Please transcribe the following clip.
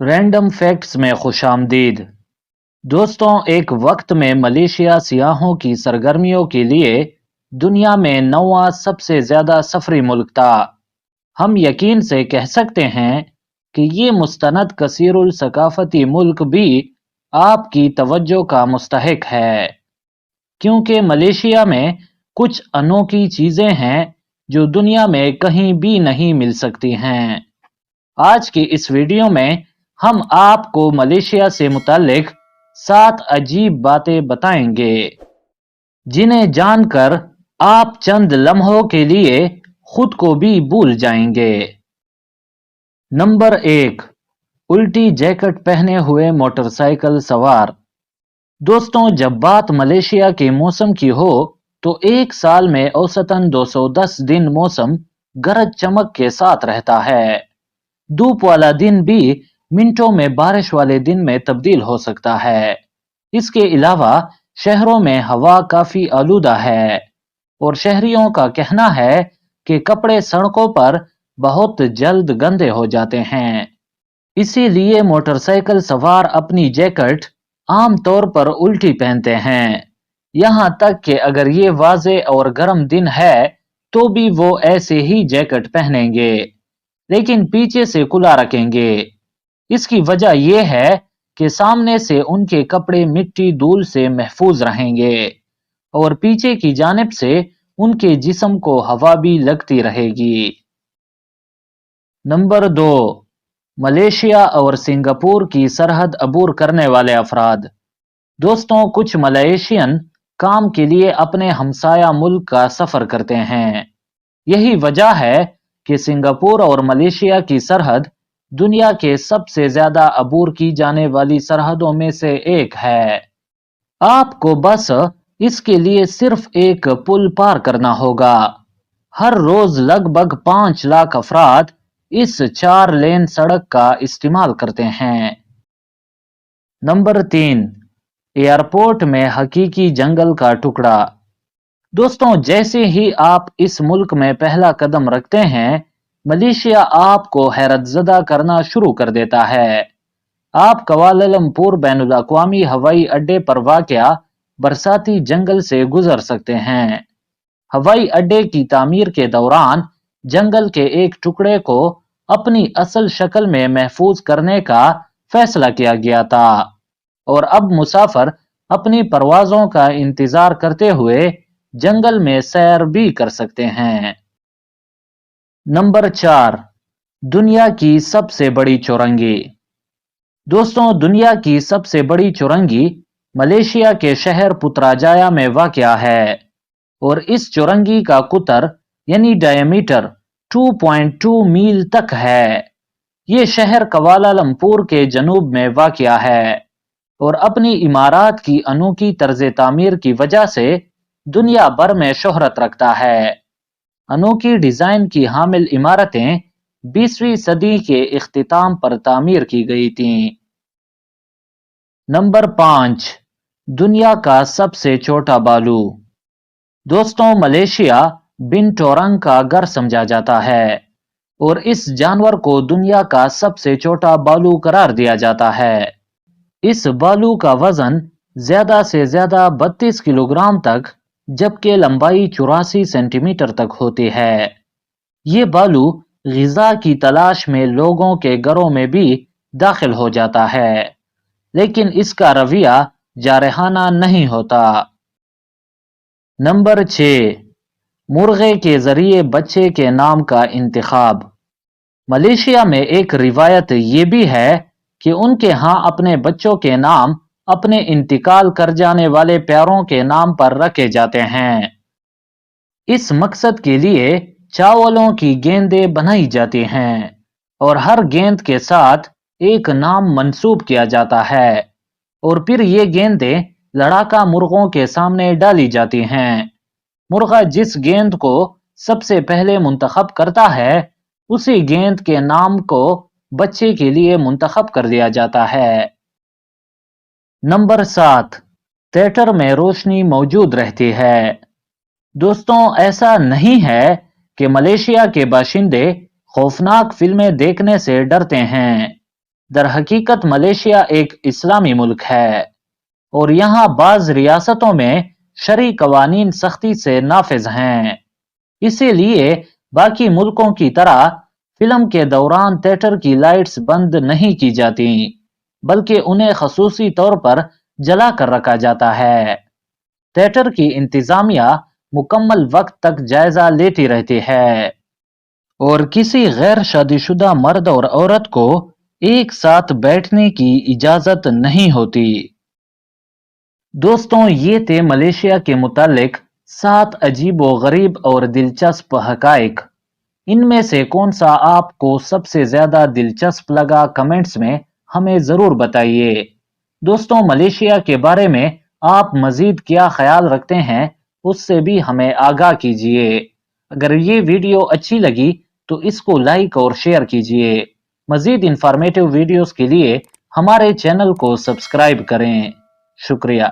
Random facts में खुशामदीद। दोस्तों, एक वक्त में मलेशिया सियाहों की सरगर्मियों के लिए दुनिया में 9वां सबसे ज्यादा सफरी मुल्क था। हम यकीन से कह सकते हैं कि ये मुस्तनद कसीरुल सकाफती मुल्क भी आपकी तवज्जो का मुस्तहिक है, क्योंकि मलेशिया में कुछ अनोखी चीजें हैं जो दुनिया में कहीं भी नहीं मिल सकती हैं। आज की इस वीडियो में हम आपको मलेशिया से मुतालिक 7 अजीब बातें बताएंगे, जिन्हें जानकर आप चंद लम्हों के लिए खुद को भी भूल जाएंगे। नंबर 1, उल्टी जैकेट पहने हुए मोटरसाइकिल सवार। दोस्तों, जब बात मलेशिया के मौसम की हो तो एक साल में औसतन 210 दिन मौसम गरज चमक के साथ रहता है। धूप वाला दिन भी मिनटों में बारिश वाले दिन में तब्दील हो सकता है। इसके अलावा शहरों में हवा काफी आलूदा है और शहरियों का कहना है कि कपड़े सड़कों पर बहुत जल्द गंदे हो जाते हैं। इसीलिए मोटरसाइकिल सवार अपनी जैकेट आम तौर पर उल्टी पहनते हैं। यहाँ तक कि अगर ये वाज़े और गर्म दिन है तो भी वो ऐसे ही जैकेट पहनेंगे, लेकिन पीछे से खुला रखेंगे। इसकी वजह यह है कि सामने से उनके कपड़े मिट्टी धूल से महफूज रहेंगे और पीछे की जानिब से उनके जिस्म को हवा भी लगती रहेगी। नंबर 2, मलेशिया और सिंगापुर की सरहद अबूर करने वाले अफराद। दोस्तों, कुछ मलेशियन काम के लिए अपने हमसाया मुल्क का सफर करते हैं। यही वजह है कि सिंगापुर और मलेशिया की सरहद दुनिया के सबसे ज्यादा अबूर की जाने वाली सरहदों में से एक है। आपको बस इसके लिए सिर्फ एक पुल पार करना होगा। हर रोज लगभग 5 लाख अफराद इस 4 लेन सड़क का इस्तेमाल करते हैं। नंबर 3, एयरपोर्ट में हकीकी जंगल का टुकड़ा। दोस्तों, जैसे ही आप इस मुल्क में पहला कदम रखते हैं, मलेशिया आपको हैरतज़दा करना शुरू कर देता है। आप कुआलालंपुर बैनुल अक़वामी हवाई अड्डे पर वाक़या बरसाती जंगल से गुजर सकते हैं। हवाई अड्डे की तामीर के दौरान जंगल के एक टुकड़े को अपनी असल शक्ल में महफूज करने का फैसला किया गया था और अब मुसाफिर अपनी परवाज़ों का इंतजार करते हुए जंगल में सैर भी कर सकते हैं। नंबर 4, दुनिया की सबसे बड़ी चौरंगी। दोस्तों, दुनिया की सबसे बड़ी चौरंगी मलेशिया के शहर पुत्राजाया में वाक़या है और इस चौरंगी का कुतर यानी डायमीटर 2.2 मील तक है। ये शहर कुआलालंपुर के जनूब में वाक़या है और अपनी इमारत की अनोखी तर्ज तामीर की वजह से दुनिया भर में शोहरत रखता है। अनोखी डिजाइन की हामिल इमारतें 20वीं सदी के इख्तिताम पर तामीर की गई थीं। नंबर 5, दुनिया का सबसे छोटा बालू। दोस्तों, मलेशिया बिनटोरंग का घर समझा जाता है और इस जानवर को दुनिया का सबसे छोटा बालू करार दिया जाता है। इस बालू का वजन ज्यादा से ज्यादा 32 किलोग्राम तक जबकि लंबाई 84 सेंटीमीटर तक होती है। ये बालू ग़िज़ा की तलाश में लोगों के घरों में भी दाखिल हो जाता है, लेकिन इसका रवैया जारहाना नहीं होता। नंबर 6, मुर्गे के जरिए बच्चे के नाम का इंतखाब। मलेशिया में एक रिवायत ये भी है कि उनके यहाँ अपने बच्चों के नाम अपने इंतकाल कर जाने वाले प्यारों के नाम पर रखे जाते हैं। इस मकसद के लिए चावलों की गेंदें बनाई जाती हैं और हर गेंद के साथ एक नाम मंसूब किया जाता है और फिर ये गेंदें लड़ाका मुर्गों के सामने डाली जाती हैं। मुर्गा जिस गेंद को सबसे पहले मुंतखब करता है, उसी गेंद के नाम को बच्चे के लिए मुंतखब कर दिया जाता है। नंबर 7, थिएटर में रोशनी मौजूद रहती है। दोस्तों, ऐसा नहीं है कि मलेशिया के बाशिंदे खौफनाक फिल्में देखने से डरते हैं। در حقیقت ملیشیا ایک اسلامی ملک ہے اور یہاں بعض ریاستوں میں شرعی قوانین سختی سے نافذ ہیں، اسی لیے باقی ملکوں کی طرح فلم کے دوران تھیٹر کی لائٹس بند نہیں کی جاتی بلکہ انہیں خصوصی طور پر جلا کر رکھا جاتا ہے۔ تھیٹر کی انتظامیہ مکمل وقت تک جائزہ لیتی رہتی ہے اور کسی غیر شادی شدہ مرد اور عورت کو ایک ساتھ بیٹھنے کی اجازت نہیں ہوتی۔ دوستوں، یہ تھے ملیشیا کے متعلق 7 عجیب و غریب اور دلچسپ حقائق۔ ان میں سے کون سا آپ کو سب سے زیادہ دلچسپ لگا؟ کمنٹس میں ہمیں ضرور بتائیے۔ دوستوں، ملیشیا کے بارے میں آپ مزید کیا خیال رکھتے ہیں اس سے بھی ہمیں آگاہ کیجیے۔ اگر یہ ویڈیو اچھی لگی تو اس کو لائک اور شیئر کیجیے۔ مزید انفارمیٹیو ویڈیوز کے لیے ہمارے چینل کو سبسکرائب کریں۔ شکریہ۔